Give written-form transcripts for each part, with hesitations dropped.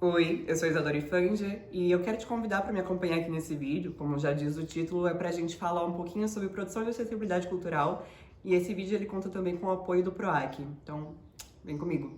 Oi, eu sou Isadora Ifanger e eu quero te convidar para me acompanhar aqui nesse vídeo. Como já diz o título, é para a gente falar um pouquinho sobre produção de acessibilidade cultural e esse vídeo ele conta também com o apoio do PROAC, então vem comigo.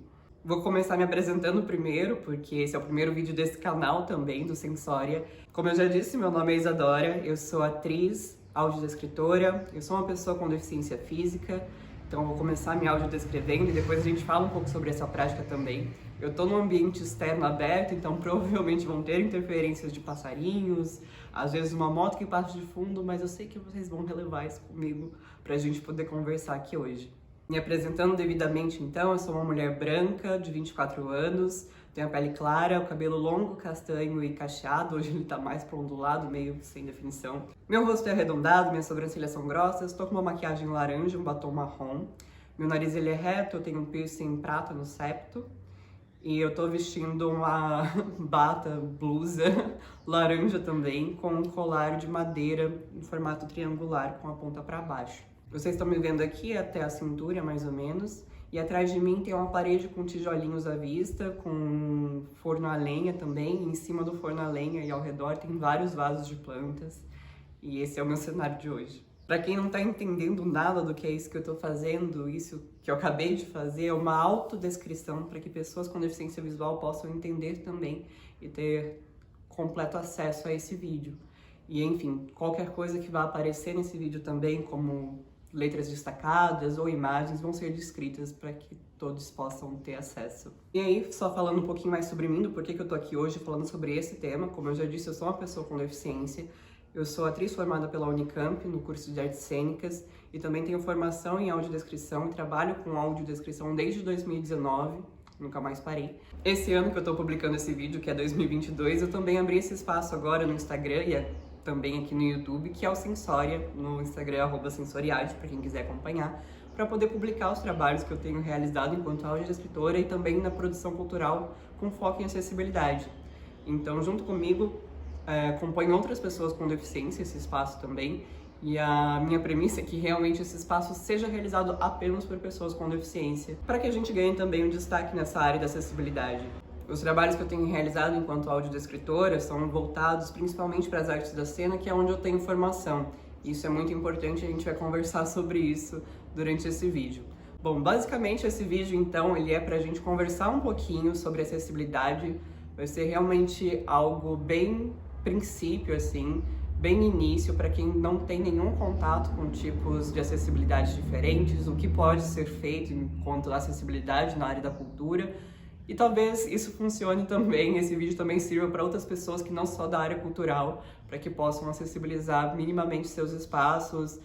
Vou começar me apresentando primeiro, porque esse é o primeiro vídeo desse canal também, do Sensória. Como eu já disse, meu nome é Isadora, eu sou atriz, audiodescritora, eu sou uma pessoa com deficiência física, então eu vou começar me audiodescrevendo e depois a gente fala um pouco sobre essa prática também. Eu estou num ambiente externo aberto, então provavelmente vão ter interferências de passarinhos, às vezes uma moto que passa de fundo, mas eu sei que vocês vão relevar isso comigo pra gente poder conversar aqui hoje. Me apresentando devidamente então, eu sou uma mulher branca, de 24 anos, tenho a pele clara, o cabelo longo, castanho e cacheado, hoje ele tá mais para ondulado, meio sem definição. Meu rosto é arredondado, minhas sobrancelhas são grossas, estou com uma maquiagem laranja, um batom marrom. Meu nariz ele é reto, eu tenho um piercing prata no septo. E eu tô vestindo uma bata, blusa laranja também, com um colar de madeira em formato triangular com a ponta para baixo. Vocês estão me vendo aqui até a cintura, mais ou menos. E atrás de mim tem uma parede com tijolinhos à vista, com um forno a lenha também. E em cima do forno a lenha e ao redor tem vários vasos de plantas. E esse é o meu cenário de hoje. Para quem não tá entendendo nada do que é isso que eu tô fazendo, isso que eu acabei de fazer é uma autodescrição para que pessoas com deficiência visual possam entender também e ter completo acesso a esse vídeo. E enfim, qualquer coisa que vá aparecer nesse vídeo também, como letras destacadas ou imagens, vão ser descritas para que todos possam ter acesso. E aí, só falando um pouquinho mais sobre mim, do porquê que eu tô aqui hoje falando sobre esse tema, como eu já disse, eu sou uma pessoa com deficiência. Eu sou atriz formada pela Unicamp, no curso de Artes Cênicas, e também tenho formação em audiodescrição e trabalho com audiodescrição desde 2019, nunca mais parei. Esse ano que eu tô publicando esse vídeo, que é 2022, eu também abri esse espaço agora no Instagram e também aqui no YouTube, que é o Sensória, no Instagram, @sensoriade, para quem quiser acompanhar, para poder publicar os trabalhos que eu tenho realizado enquanto audiodescritora e também na produção cultural com foco em acessibilidade. Então, junto comigo, acompanho outras pessoas com deficiência, esse espaço também, e a minha premissa é que realmente esse espaço seja realizado apenas por pessoas com deficiência, para que a gente ganhe também um destaque nessa área da acessibilidade. Os trabalhos que eu tenho realizado enquanto audiodescritora são voltados principalmente para as artes da cena, que é onde eu tenho formação. Isso é muito importante, a gente vai conversar sobre isso durante esse vídeo. Bom, basicamente esse vídeo então, ele é para a gente conversar um pouquinho sobre acessibilidade. Vai ser realmente algo bem princípio, assim, bem início, para quem não tem nenhum contato com tipos de acessibilidade diferentes, o que pode ser feito enquanto acessibilidade na área da cultura. E talvez isso funcione também, esse vídeo também sirva para outras pessoas que não só da área cultural, para que possam acessibilizar minimamente seus espaços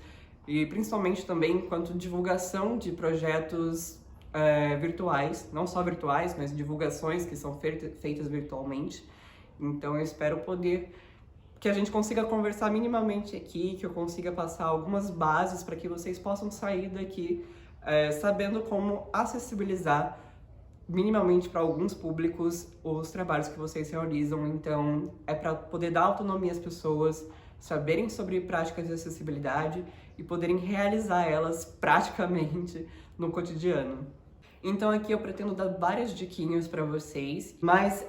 e principalmente também enquanto divulgação de projetos virtuais, não só virtuais, mas divulgações que são feitas virtualmente. Então eu espero poder que a gente consiga conversar minimamente aqui, que eu consiga passar algumas bases para que vocês possam sair daqui sabendo como acessibilizar minimamente para alguns públicos os trabalhos que vocês realizam. Então é para poder dar autonomia às pessoas, saberem sobre práticas de acessibilidade e poderem realizar elas praticamente no cotidiano. Então aqui eu pretendo dar várias diquinhas para vocês, mas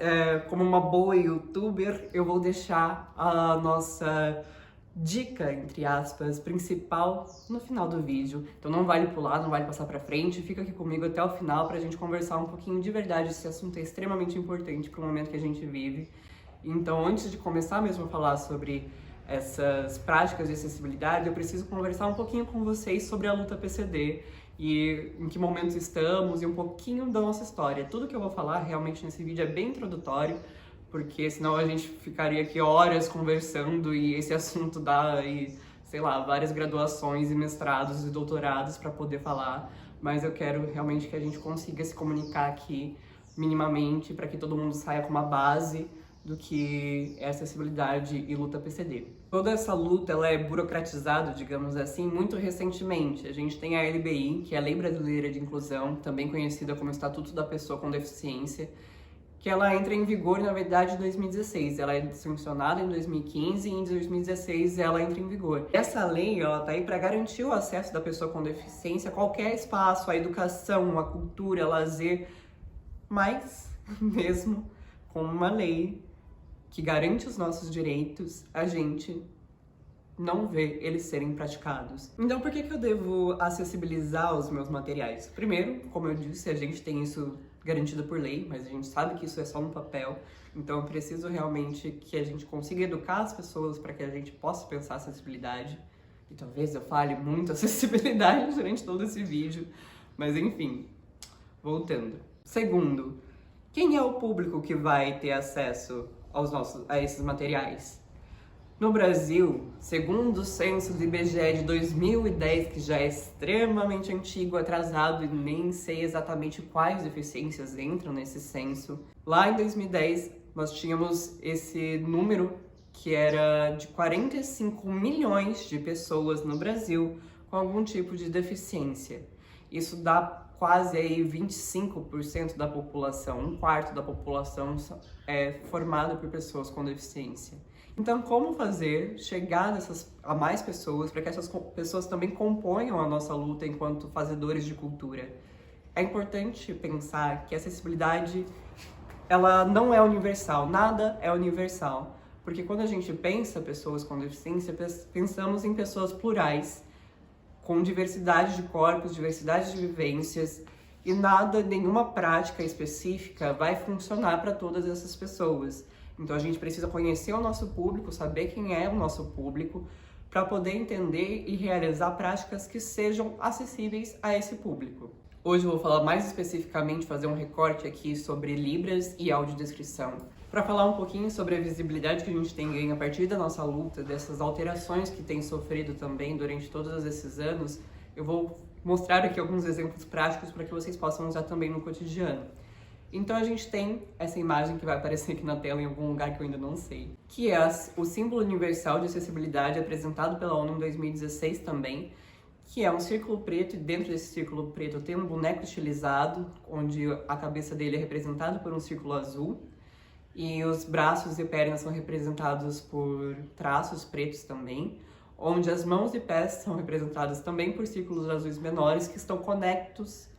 como uma boa youtuber, eu vou deixar a nossa dica, entre aspas, principal no final do vídeo. Então não vale pular, não vale passar pra frente, fica aqui comigo até o final pra gente conversar um pouquinho de verdade. Esse assunto é extremamente importante pro momento que a gente vive. Então antes de começar mesmo a falar sobre essas práticas de acessibilidade, eu preciso conversar um pouquinho com vocês sobre a luta PCD e em que momento estamos e um pouquinho da nossa história. Tudo que eu vou falar realmente nesse vídeo é bem introdutório, porque senão a gente ficaria aqui horas conversando e esse assunto dá aí, sei lá, várias graduações e mestrados e doutorados para poder falar, mas eu quero realmente que a gente consiga se comunicar aqui minimamente para que todo mundo saia com uma base do que é acessibilidade e luta PCD. Toda essa luta ela é burocratizada, digamos assim, muito recentemente. A gente tem a LBI, que é a Lei Brasileira de Inclusão, também conhecida como Estatuto da Pessoa com Deficiência, que ela entra em vigor, na verdade, em 2016. Ela é sancionada em 2015 e em 2016 ela entra em vigor. Essa lei, ela tá aí para garantir o acesso da pessoa com deficiência a qualquer espaço, a educação, a cultura, a lazer, mas mesmo com uma lei que garante os nossos direitos, a gente não vê eles serem praticados. Então, por que eu devo acessibilizar os meus materiais? Primeiro, como eu disse, a gente tem isso garantido por lei, mas a gente sabe que isso é só no papel. Então, eu preciso realmente que a gente consiga educar as pessoas para que a gente possa pensar acessibilidade. E talvez eu fale muito acessibilidade durante todo esse vídeo, mas enfim, voltando. Segundo, quem é o público que vai ter acesso a esses materiais? No Brasil, segundo o censo do IBGE de 2010, que já é extremamente antigo, atrasado e nem sei exatamente quais deficiências entram nesse censo, lá em 2010 nós tínhamos esse número que era de 45 milhões de pessoas no Brasil com algum tipo de deficiência. Isso dá quase aí 25% da população, um quarto da população é formada por pessoas com deficiência. Então, como fazer chegar a mais pessoas, para que essas pessoas também componham a nossa luta enquanto fazedores de cultura? É importante pensar que a acessibilidade, ela não é universal, nada é universal. Porque quando a gente pensa pessoas com deficiência, pensamos em pessoas plurais, com diversidade de corpos, diversidade de vivências, e nenhuma prática específica vai funcionar para todas essas pessoas. Então a gente precisa conhecer o nosso público, saber quem é o nosso público, para poder entender e realizar práticas que sejam acessíveis a esse público. Hoje eu vou falar mais especificamente, fazer um recorte aqui sobre Libras e audiodescrição. Para falar um pouquinho sobre a visibilidade que a gente tem ganho a partir da nossa luta, dessas alterações que tem sofrido também durante todos esses anos, eu vou mostrar aqui alguns exemplos práticos para que vocês possam usar também no cotidiano. Então a gente tem essa imagem que vai aparecer aqui na tela em algum lugar que eu ainda não sei, que é o símbolo universal de acessibilidade apresentado pela ONU em 2016 também, que é um círculo preto, e dentro desse círculo preto tem um boneco estilizado, onde a cabeça dele é representada por um círculo azul, e os braços e pernas são representados por traços pretos também, onde as mãos e pés são representadas também por círculos azuis menores que estão conectos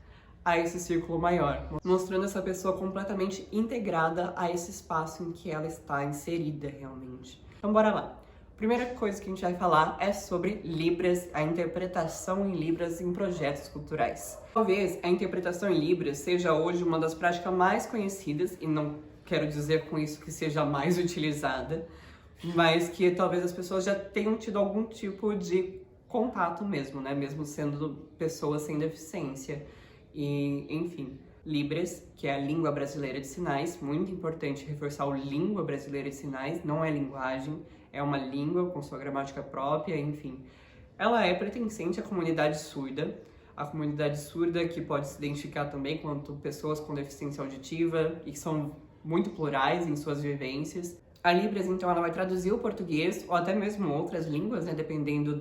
a esse círculo maior, mostrando essa pessoa completamente integrada a esse espaço em que ela está inserida realmente. Então bora lá. Primeira coisa que a gente vai falar é sobre Libras, a interpretação em Libras em projetos culturais. Talvez a interpretação em Libras seja hoje uma das práticas mais conhecidas, e não quero dizer com isso que seja mais utilizada, mas que talvez as pessoas já tenham tido algum tipo de contato mesmo, né? Mesmo sendo pessoas sem deficiência. E, enfim, Libras, que é a língua brasileira de sinais, muito importante reforçar o língua brasileira de sinais, não é linguagem, é uma língua com sua gramática própria, enfim. Ela é pertencente à comunidade surda, a comunidade surda que pode se identificar também quanto pessoas com deficiência auditiva e que são muito plurais em suas vivências. A Libras, então, ela vai traduzir o português ou até mesmo outras línguas, né, dependendo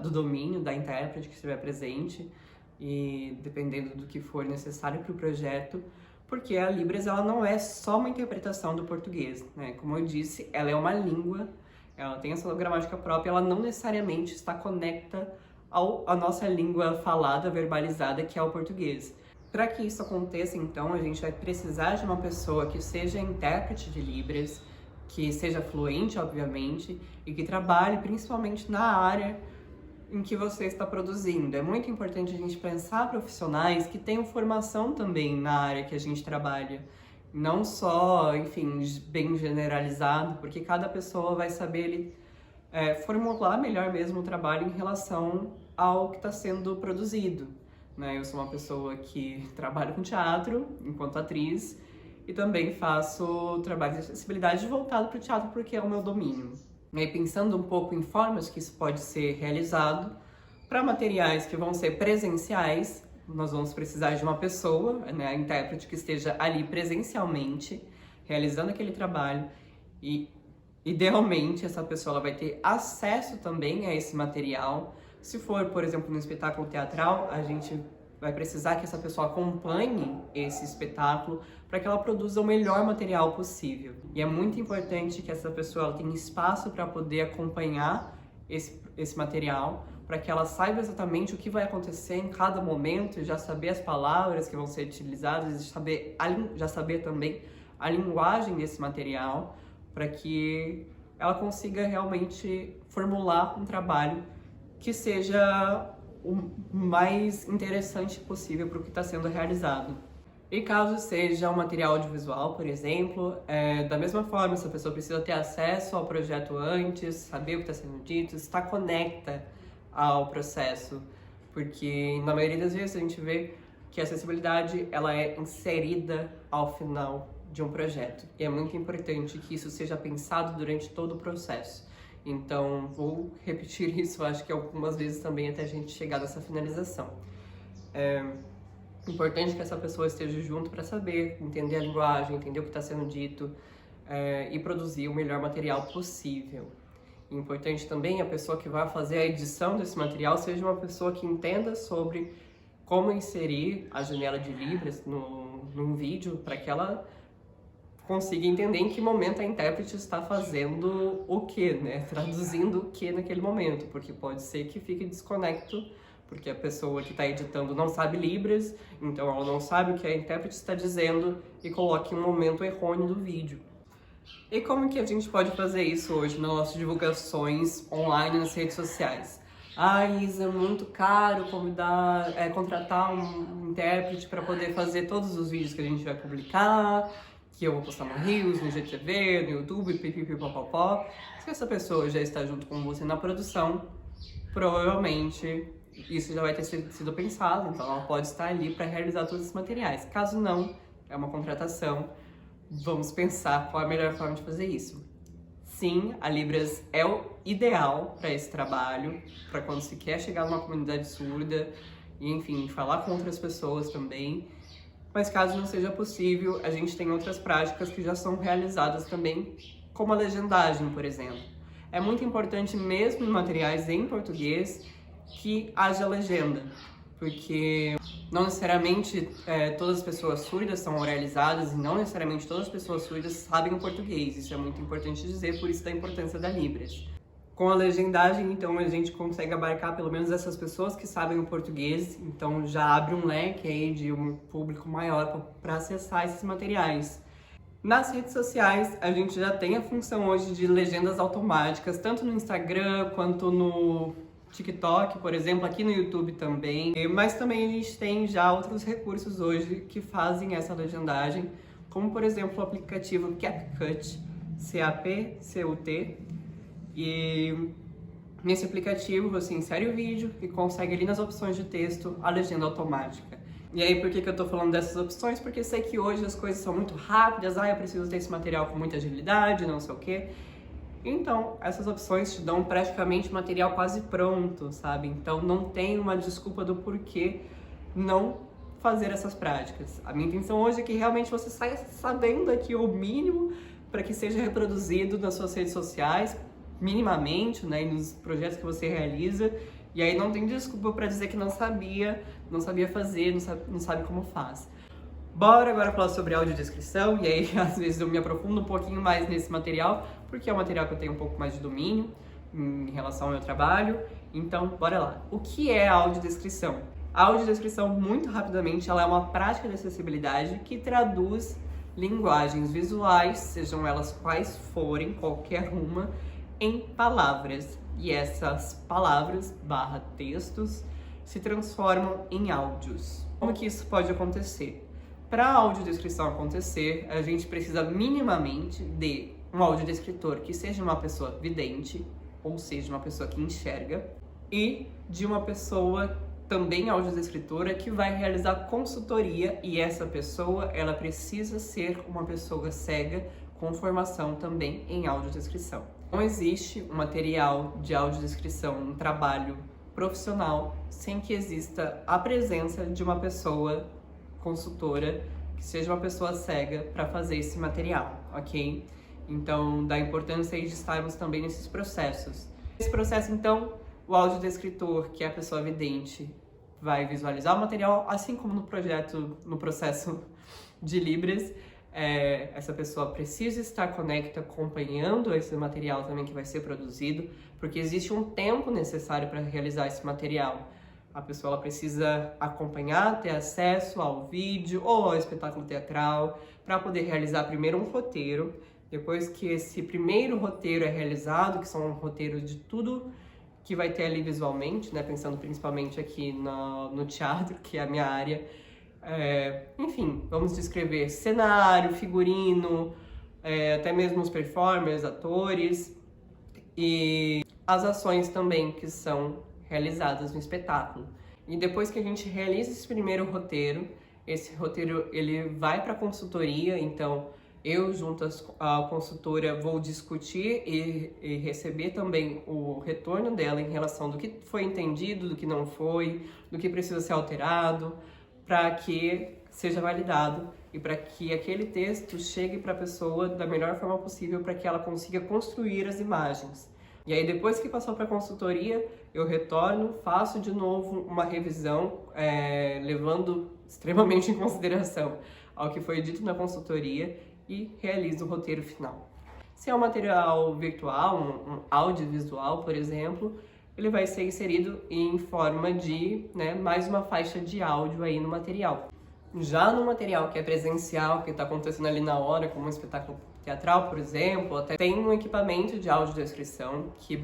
do domínio da intérprete que estiver presente e dependendo do que for necessário para o projeto, porque a Libras ela não é só uma interpretação do português, né? Como eu disse, ela é uma língua, ela tem a sua gramática própria, ela não necessariamente está conecta à nossa língua falada, verbalizada, que é o português. Para que isso aconteça, então, a gente vai precisar de uma pessoa que seja intérprete de Libras, que seja fluente, obviamente, e que trabalhe principalmente na área em que você está produzindo. É muito importante a gente pensar profissionais que tenham formação também na área que a gente trabalha. Não só, enfim, bem generalizado, porque cada pessoa vai saber formular melhor mesmo o trabalho em relação ao que está sendo produzido. Né? Eu sou uma pessoa que trabalha com teatro, enquanto atriz, e também faço trabalho de acessibilidade voltado para o teatro porque é o meu domínio. E pensando um pouco em formas que isso pode ser realizado, para materiais que vão ser presenciais, nós vamos precisar de uma pessoa, né, a intérprete que esteja ali presencialmente, realizando aquele trabalho, e idealmente essa pessoa ela vai ter acesso também a esse material. Se for, por exemplo, no espetáculo teatral, a gente vai precisar que essa pessoa acompanhe esse espetáculo para que ela produza o melhor material possível. E é muito importante que essa pessoa ela tenha espaço para poder acompanhar esse material, para que ela saiba exatamente o que vai acontecer em cada momento, já saber as palavras que vão ser utilizadas, já saber também a linguagem desse material para que ela consiga realmente formular um trabalho que seja o mais interessante possível para o que está sendo realizado. E caso seja um material audiovisual, por exemplo, da mesma forma, essa pessoa precisa ter acesso ao projeto antes, saber o que está sendo dito, estar conecta ao processo, porque na maioria das vezes a gente vê que a acessibilidade ela é inserida ao final de um projeto. E é muito importante que isso seja pensado durante todo o processo. Então, vou repetir isso, acho que algumas vezes também até a gente chegar nessa finalização. É importante que essa pessoa esteja junto para saber, entender a linguagem, entender o que está sendo dito e produzir o melhor material possível. Importante também a pessoa que vai fazer a edição desse material seja uma pessoa que entenda sobre como inserir a janela de Libras num vídeo para que ela consiga entender em que momento a intérprete está fazendo o que, né? Traduzindo o que naquele momento, porque pode ser que fique desconecto, porque a pessoa que está editando não sabe Libras, então ela não sabe o que a intérprete está dizendo e coloque um momento errôneo do vídeo. E como que a gente pode fazer isso hoje nas nossas divulgações online nas redes sociais? Isa, é muito caro contratar um intérprete para poder fazer todos os vídeos que a gente vai publicar, que eu vou postar no Reels, no GTV, no YouTube, pipipipopopó. Se essa pessoa já está junto com você na produção, provavelmente isso já vai ter sido pensado, então ela pode estar ali para realizar todos esses materiais. Caso não, é uma contratação, vamos pensar qual é a melhor forma de fazer isso. Sim, a Libras é o ideal para esse trabalho, para quando se quer chegar numa comunidade surda e, enfim, falar com outras pessoas também. Mas caso não seja possível, a gente tem outras práticas que já são realizadas também, como a legendagem, por exemplo. É muito importante, mesmo em materiais em português, que haja legenda, porque não necessariamente todas as pessoas surdas são oralizadas e não necessariamente todas as pessoas surdas sabem o português. Isso é muito importante dizer, por isso da importância da Libras. Com a legendagem, então, a gente consegue abarcar pelo menos essas pessoas que sabem o português, então já abre um leque aí de um público maior para acessar esses materiais. Nas redes sociais, a gente já tem a função hoje de legendas automáticas, tanto no Instagram quanto no TikTok, por exemplo, aqui no YouTube também. Mas também a gente tem já outros recursos hoje que fazem essa legendagem, como por exemplo o aplicativo CapCut, C-A-P-C-U-T. E nesse aplicativo você insere o vídeo e consegue ali nas opções de texto a legenda automática. E aí, por que eu tô falando dessas opções? Porque sei que hoje as coisas são muito rápidas, eu preciso ter esse material com muita agilidade, não sei o quê. Então, essas opções te dão praticamente material quase pronto, sabe? Então, não tem uma desculpa do porquê não fazer essas práticas. A minha intenção hoje é que realmente você saia sabendo aqui o mínimo para que seja reproduzido nas suas redes sociais, minimamente, né, e nos projetos que você realiza. E aí não tem desculpa para dizer que não sabia fazer, não sabe como faz. Bora agora falar sobre audiodescrição, e aí às vezes eu me aprofundo um pouquinho mais nesse material, porque é um material que eu tenho um pouco mais de domínio em relação ao meu trabalho. Então, bora lá. O que é a audiodescrição? A audiodescrição, muito rapidamente, ela é uma prática de acessibilidade que traduz linguagens visuais, sejam elas quais forem, qualquer uma, em palavras. E essas palavras, textos, se transformam em áudios. Como que isso pode acontecer? Para a audiodescrição acontecer, a gente precisa minimamente de um audiodescritor que seja uma pessoa vidente, ou seja, uma pessoa que enxerga, e de uma pessoa também audiodescritora que vai realizar consultoria, e essa pessoa, ela precisa ser uma pessoa cega com formação também em audiodescrição. Não existe um material de audiodescrição, um trabalho profissional, sem que exista a presença de uma pessoa consultora, que seja uma pessoa cega para fazer esse material, ok? Então, da importância de estarmos também nesses processos. Nesse processo, então, o audiodescritor, que é a pessoa vidente, vai visualizar o material, assim como no processo de Libras. Essa pessoa precisa estar conecta, acompanhando esse material também que vai ser produzido, porque existe um tempo necessário para realizar esse material. A pessoa ela precisa acompanhar, ter acesso ao vídeo ou ao espetáculo teatral para poder realizar primeiro um roteiro. Depois que esse primeiro roteiro é realizado, que são um roteiro de tudo que vai ter ali visualmente, né? Pensando principalmente aqui no teatro, que é a minha área. Enfim, vamos descrever cenário, figurino, até mesmo os performers, atores e as ações também que são realizadas no espetáculo. E depois que a gente realiza esse primeiro roteiro, esse roteiro ele vai para a consultoria, então eu junto à consultora vou discutir e receber também o retorno dela em relação do que foi entendido, do que não foi, do que precisa ser alterado, para que seja validado e para que aquele texto chegue para a pessoa da melhor forma possível para que ela consiga construir as imagens. E aí, depois que passou para a consultoria, eu retorno, faço de novo uma revisão, levando extremamente em consideração ao que foi dito na consultoria e realizo o roteiro final. Se é um material virtual, um audiovisual, por exemplo, ele vai ser inserido em forma de mais uma faixa de áudio aí no material. Já no material que é presencial, que está acontecendo ali na hora, como um espetáculo teatral, por exemplo, até tem um equipamento de audiodescrição que,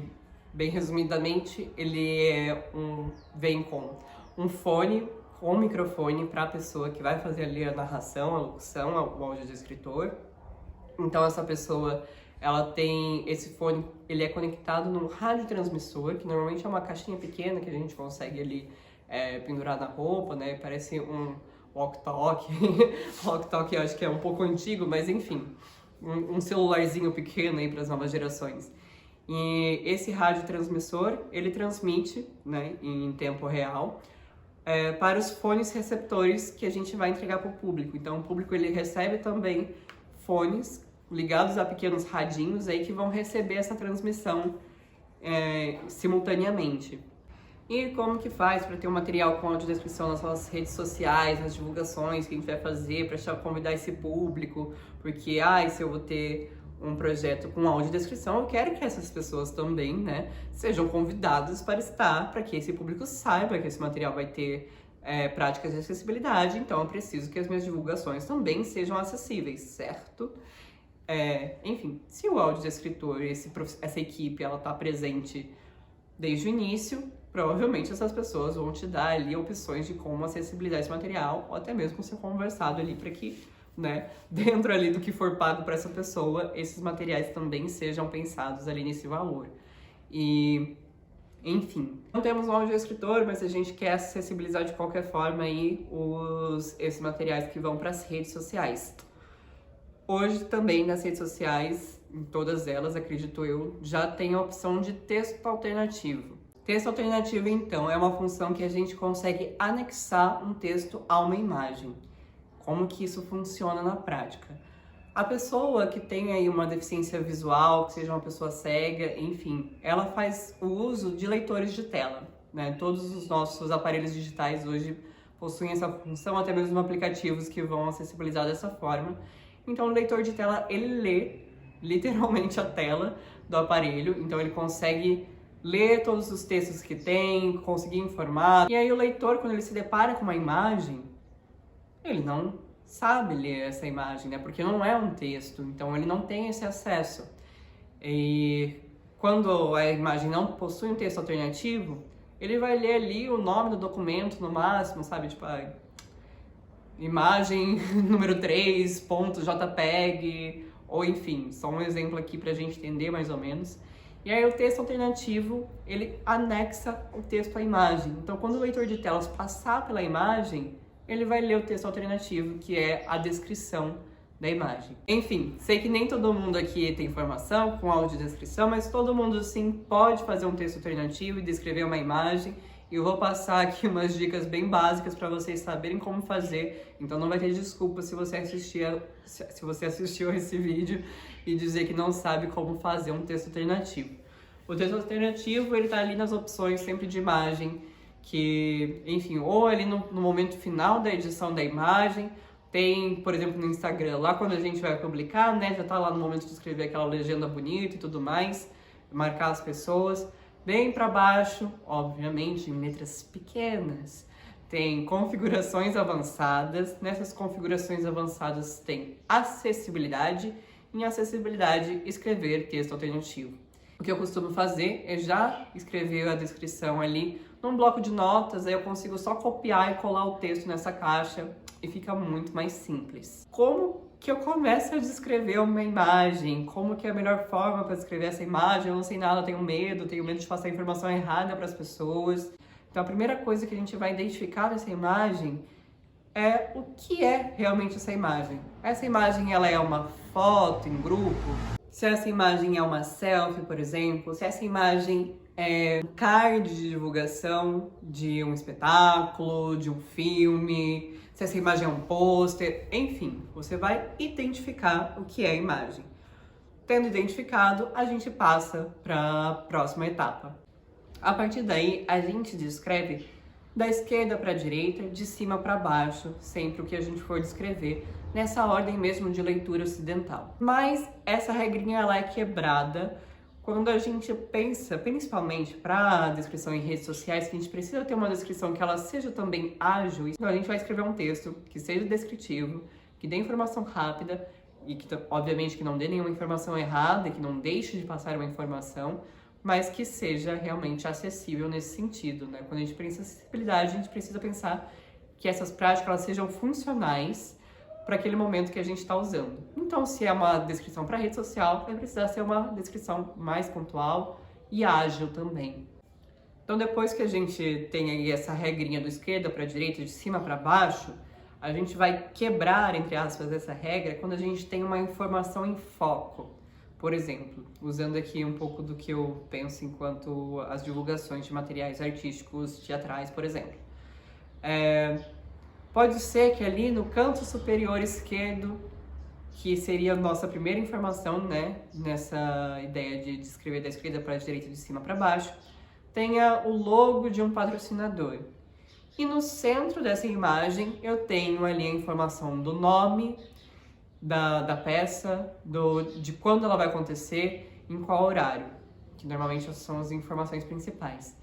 bem resumidamente, ele vem com um fone com microfone para a pessoa que vai fazer ali a narração, a locução, o audiodescritor. Então essa pessoa, ela tem esse fone, ele é conectado num radiotransmissor, que normalmente é uma caixinha pequena que a gente consegue ali pendurar na roupa, né? Parece um walkie-talkie. Walkie-talkie eu acho que é um pouco antigo, mas enfim, um celularzinho pequeno aí para as novas gerações. E esse radiotransmissor, ele transmite, né, em tempo real, para os fones receptores que a gente vai entregar para o público. Então o público ele recebe também fones ligados a pequenos radinhos aí que vão receber essa transmissão simultaneamente. E como que faz para ter um material com audiodescrição nas nossas redes sociais, nas divulgações que a gente vai fazer para convidar esse público? Porque, se eu vou ter um projeto com audiodescrição, eu quero que essas pessoas também, né, sejam convidadas para estar, para que esse público saiba que esse material vai ter práticas de acessibilidade, então eu preciso que as minhas divulgações também sejam acessíveis, certo? Enfim, se o audiodescritor, essa equipe, ela está presente desde o início, provavelmente essas pessoas vão te dar ali opções de como acessibilizar esse material, ou até mesmo ser conversado ali para que, né, dentro ali do que for pago para essa pessoa, esses materiais também sejam pensados ali nesse valor. E, enfim, não temos um audiodescritor, mas a gente quer acessibilizar de qualquer forma aí esses materiais que vão para as redes sociais. Hoje também nas redes sociais, em todas elas, acredito eu, já tem a opção de texto alternativo. Texto alternativo, então, é uma função que a gente consegue anexar um texto a uma imagem. Como que isso funciona na prática? A pessoa que tem aí uma deficiência visual, que seja uma pessoa cega, enfim, ela faz o uso de leitores de tela, né? Todos os nossos aparelhos digitais hoje possuem essa função, até mesmo aplicativos que vão acessibilizar dessa forma. Então, o leitor de tela, ele lê literalmente a tela do aparelho, então ele consegue ler todos os textos que tem, conseguir informar. E aí o leitor, quando ele se depara com uma imagem, ele não sabe ler essa imagem, né? Porque não é um texto, então ele não tem esse acesso. E quando a imagem não possui um texto alternativo, ele vai ler ali o nome do documento no máximo, sabe? Tipo, imagem número 3.jpg, ou enfim, só um exemplo aqui pra gente entender mais ou menos. E aí o texto alternativo, ele anexa o texto à imagem. Então quando o leitor de telas passar pela imagem, ele vai ler o texto alternativo, que é a descrição da imagem. Enfim, sei que nem todo mundo aqui tem formação com audiodescrição, mas todo mundo sim pode fazer um texto alternativo e descrever uma imagem. E eu vou passar aqui umas dicas bem básicas para vocês saberem como fazer. Então não vai ter desculpa se você assistiu esse vídeo e dizer que não sabe como fazer um texto alternativo. O texto alternativo, ele tá ali nas opções sempre de imagem, que, enfim, ou ali no momento final da edição da imagem, tem, por exemplo, no Instagram, lá quando a gente vai publicar, né, já tá lá no momento de escrever aquela legenda bonita e tudo mais, marcar as pessoas. Bem para baixo, obviamente, em letras pequenas, tem configurações avançadas. Nessas configurações avançadas tem acessibilidade. Em acessibilidade, escrever texto alternativo. O que eu costumo fazer é já escrever a descrição ali num bloco de notas, aí eu consigo só copiar e colar o texto nessa caixa e fica muito mais simples. Como que eu começo a descrever uma imagem? Como que é a melhor forma para descrever essa imagem? Eu não sei nada, tenho medo de passar a informação errada para as pessoas. Então a primeira coisa que a gente vai identificar nessa imagem é o que é realmente essa imagem. Essa imagem ela é uma foto em grupo? Se essa imagem é uma selfie, por exemplo, se essa imagem é um card de divulgação de um espetáculo, de um filme, se essa imagem é um pôster, enfim, você vai identificar o que é a imagem. Tendo identificado, a gente passa para a próxima etapa. A partir daí, a gente descreve da esquerda para a direita, de cima para baixo, sempre o que a gente for descrever, nessa ordem mesmo de leitura ocidental. Mas essa regrinha ela é quebrada quando a gente pensa, principalmente para descrição em redes sociais, que a gente precisa ter uma descrição que ela seja também ágil. Então a gente vai escrever um texto que seja descritivo, que dê informação rápida e que, obviamente, que não dê nenhuma informação errada, que não deixe de passar uma informação, mas que seja realmente acessível nesse sentido, né? Quando a gente pensa em acessibilidade, a gente precisa pensar que essas práticas elas sejam funcionais para aquele momento que a gente está usando. Então, se é uma descrição para rede social, vai precisar ser uma descrição mais pontual e ágil também. Então, depois que a gente tem aí essa regrinha do esquerda para direita, de cima para baixo, a gente vai quebrar, entre aspas, essa regra quando a gente tem uma informação em foco. Por exemplo, usando aqui um pouco do que eu penso enquanto as divulgações de materiais artísticos teatrais, por exemplo. Pode ser que ali no canto superior esquerdo, que seria a nossa primeira informação, né, nessa ideia de descrever da esquerda para a direita, de cima para baixo, tenha o logo de um patrocinador. E no centro dessa imagem eu tenho ali a informação do nome da peça, de quando ela vai acontecer, em qual horário, que normalmente são as informações principais.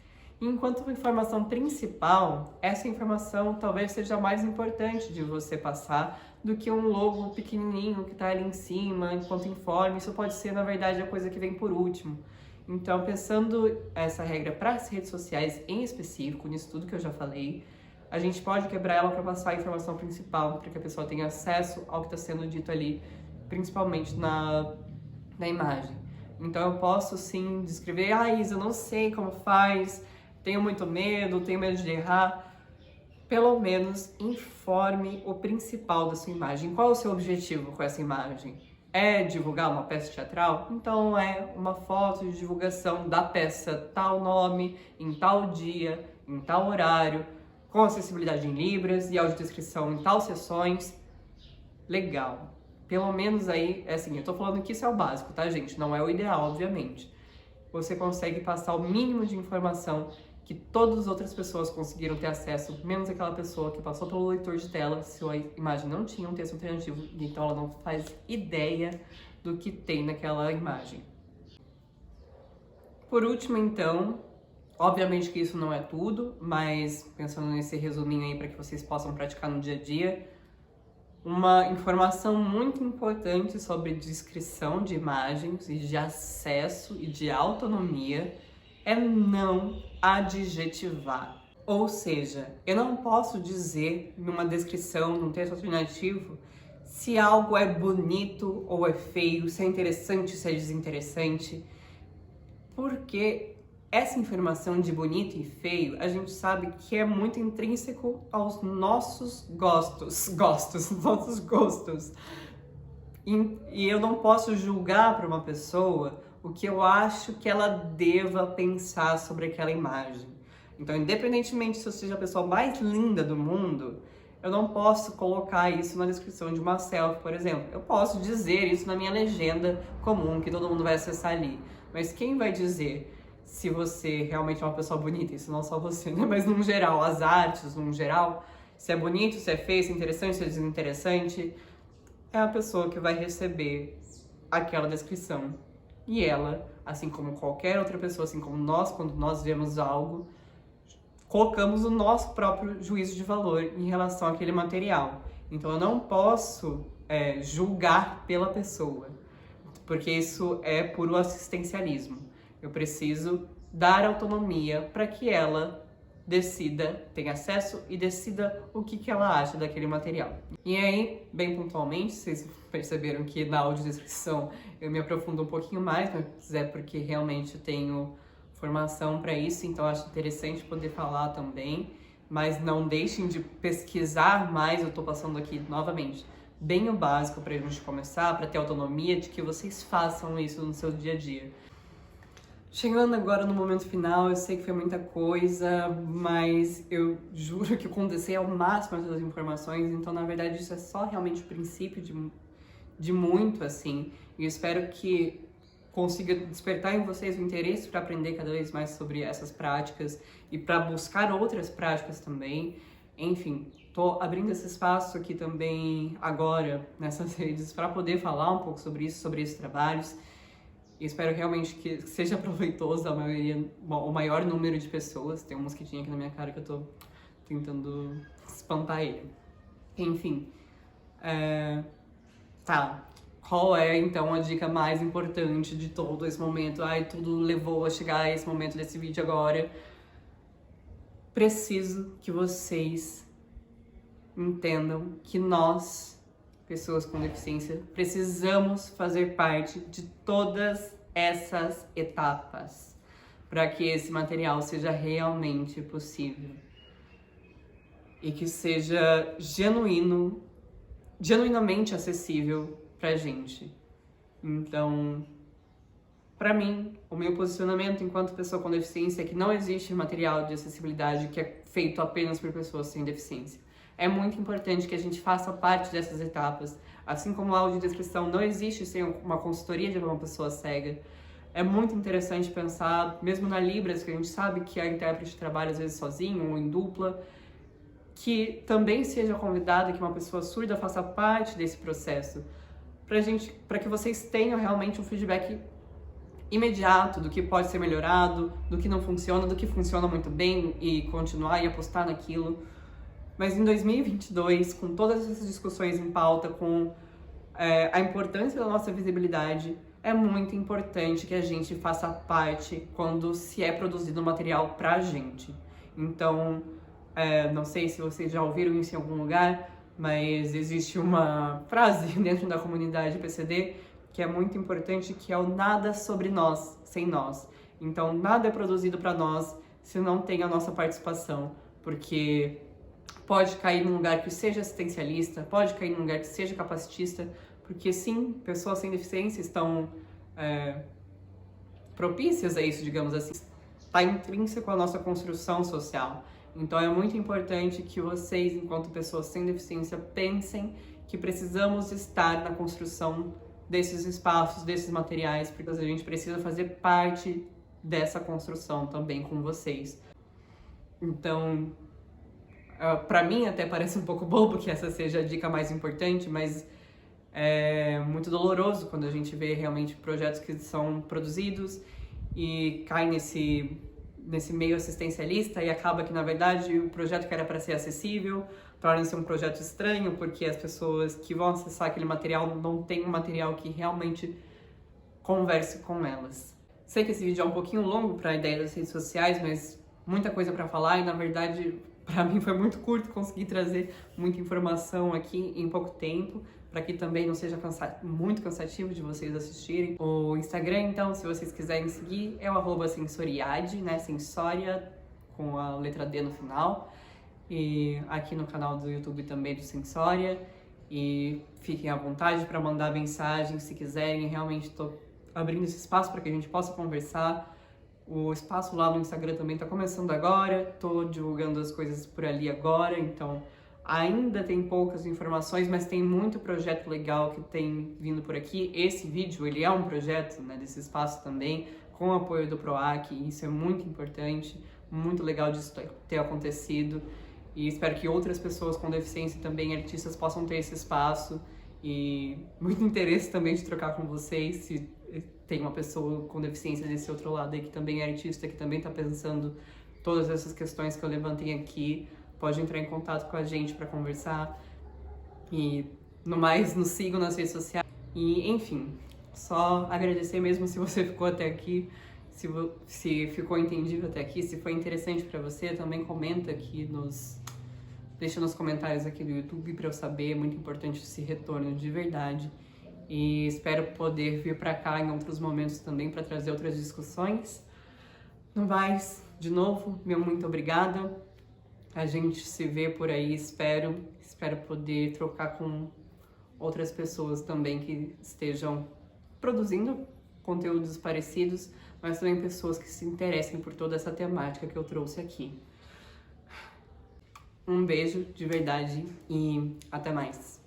Enquanto informação principal, essa informação talvez seja mais importante de você passar do que um logo pequenininho que está ali em cima, enquanto informe. Isso pode ser, na verdade, a coisa que vem por último. Então, pensando essa regra para as redes sociais em específico, nisso tudo que eu já falei, a gente pode quebrar ela para passar a informação principal, para que a pessoa tenha acesso ao que está sendo dito ali, principalmente na imagem. Então eu posso sim descrever, Isa, eu não sei como faz, tenho muito medo, tenho medo de errar. Pelo menos informe o principal da sua imagem. Qual é o seu objetivo com essa imagem? É divulgar uma peça teatral? Então é uma foto de divulgação da peça, tal nome, em tal dia, em tal horário, com acessibilidade em libras e audiodescrição em tal sessões. Legal. Pelo menos aí, assim, eu tô falando que isso é o básico, tá, gente? Não é o ideal, obviamente. Você consegue passar o mínimo de informação que todas as outras pessoas conseguiram ter acesso, menos aquela pessoa que passou pelo leitor de tela, se a imagem não tinha um texto alternativo, então ela não faz ideia do que tem naquela imagem. Por último, então, obviamente que isso não é tudo, mas pensando nesse resuminho aí para que vocês possam praticar no dia a dia, uma informação muito importante sobre descrição de imagens e de acesso e de autonomia é não adjetivar. Ou seja, eu não posso dizer numa descrição, num texto alternativo, se algo é bonito ou é feio, se é interessante, se é desinteressante, porque essa informação de bonito e feio, a gente sabe que é muito intrínseco aos nossos nossos gostos. E eu não posso julgar para uma pessoa o que eu acho que ela deva pensar sobre aquela imagem. Então, independentemente se eu seja a pessoa mais linda do mundo, eu não posso colocar isso na descrição de uma selfie, por exemplo. Eu posso dizer isso na minha legenda comum, que todo mundo vai acessar ali. Mas quem vai dizer se você realmente é uma pessoa bonita? Isso não só você, né? Mas num geral, as artes, num geral, se é bonito, se é feio, se é interessante, se é desinteressante, é a pessoa que vai receber aquela descrição. E ela assim como qualquer outra pessoa, assim como nós, quando nós vemos algo, colocamos o nosso próprio juízo de valor em relação àquele material. Então eu não posso julgar pela pessoa, porque isso é puro assistencialismo. Eu preciso dar autonomia para que ela decida, tenha acesso e decida o que ela acha daquele material. E aí, bem pontualmente, vocês perceberam que na audiodescrição eu me aprofundo um pouquinho mais, mas é porque realmente tenho formação para isso, então acho interessante poder falar também, mas não deixem de pesquisar mais, eu estou passando aqui novamente bem o básico para a gente começar, para ter autonomia de que vocês façam isso no seu dia a dia. Chegando agora no momento final, eu sei que foi muita coisa, mas eu juro que eu condensei ao máximo essas informações, então na verdade isso é só realmente o princípio de muito, assim, e eu espero que consiga despertar em vocês o interesse para aprender cada vez mais sobre essas práticas e para buscar outras práticas também. Enfim, tô abrindo esse espaço aqui também agora nessas redes para poder falar um pouco sobre isso, sobre esses trabalhos. E espero realmente que seja proveitoso a maioria, o maior número de pessoas. Tem um mosquitinho aqui na minha cara que eu tô tentando espantar ele. Enfim, tá. Qual é, então, a dica mais importante de todo esse momento? Ai, tudo levou a chegar a esse momento desse vídeo agora. Preciso que vocês entendam que nós, pessoas com deficiência, precisamos fazer parte de todas essas etapas para que esse material seja realmente possível e que seja genuinamente acessível pra gente. Então, pra mim, o meu posicionamento enquanto pessoa com deficiência é que não existe material de acessibilidade que é feito apenas por pessoas sem deficiência. É muito importante que a gente faça parte dessas etapas. Assim como a audiodescrição não existe sem uma consultoria de uma pessoa cega. É muito interessante pensar, mesmo na Libras, que a gente sabe que a intérprete trabalha às vezes sozinho ou em dupla, que também seja convidada, que uma pessoa surda faça parte desse processo, para que vocês tenham realmente um feedback imediato do que pode ser melhorado, do que não funciona, do que funciona muito bem e continuar e apostar naquilo. Mas em 2022, com todas essas discussões em pauta, com a importância da nossa visibilidade, é muito importante que a gente faça parte quando se é produzido material pra gente. Então, não sei se vocês já ouviram isso em algum lugar, mas existe uma frase dentro da comunidade PCD que é muito importante, que é o nada sobre nós, sem nós. Então, nada é produzido para nós se não tem a nossa participação, porque pode cair num lugar que seja assistencialista, pode cair num lugar que seja capacitista, porque sim, pessoas sem deficiência estão propícias a isso, digamos assim. Está intrínseco à nossa construção social. Então é muito importante que vocês, enquanto pessoas sem deficiência, pensem que precisamos estar na construção desses espaços, desses materiais, porque a gente precisa fazer parte dessa construção também com vocês. Então, para mim até parece um pouco bobo que essa seja a dica mais importante, mas é muito doloroso quando a gente vê realmente projetos que são produzidos e caem nesse meio assistencialista e acaba que, na verdade, o projeto que era para ser acessível torna-se um projeto estranho, porque as pessoas que vão acessar aquele material não têm um material que realmente converse com elas. Sei que esse vídeo é um pouquinho longo para a ideia das redes sociais, mas muita coisa para falar e, na verdade, para mim foi muito curto conseguir trazer muita informação aqui em pouco tempo, para que também não seja muito cansativo de vocês assistirem. O Instagram, então, se vocês quiserem seguir, é o @sensoriade, né? Sensória com a letra D no final. E aqui no canal do YouTube também do Sensória. E fiquem à vontade para mandar mensagem se quiserem. Realmente estou abrindo esse espaço para que a gente possa conversar. O espaço lá no Instagram também está começando agora. Estou divulgando as coisas por ali agora, então ainda tem poucas informações, mas tem muito projeto legal que tem vindo por aqui. Esse vídeo, ele é um projeto, né, desse espaço também, com o apoio do PROAC, e isso é muito importante, muito legal disso ter acontecido. E espero que outras pessoas com deficiência também, artistas, possam ter esse espaço e muito interesse também de trocar com vocês, se tem uma pessoa com deficiência desse outro lado aí que também é artista, que também está pensando todas essas questões que eu levantei aqui, pode entrar em contato com a gente para conversar. E no mais, nos sigam nas redes sociais. E enfim, só agradecer mesmo se você ficou até aqui, se ficou entendido até aqui, se foi interessante para você, também comenta aqui deixa nos comentários aqui do YouTube para eu saber, é muito importante esse retorno de verdade. E espero poder vir para cá em outros momentos também para trazer outras discussões. No mais, de novo, meu muito obrigada. A gente se vê por aí, espero poder trocar com outras pessoas também que estejam produzindo conteúdos parecidos, mas também pessoas que se interessem por toda essa temática que eu trouxe aqui. Um beijo de verdade e até mais.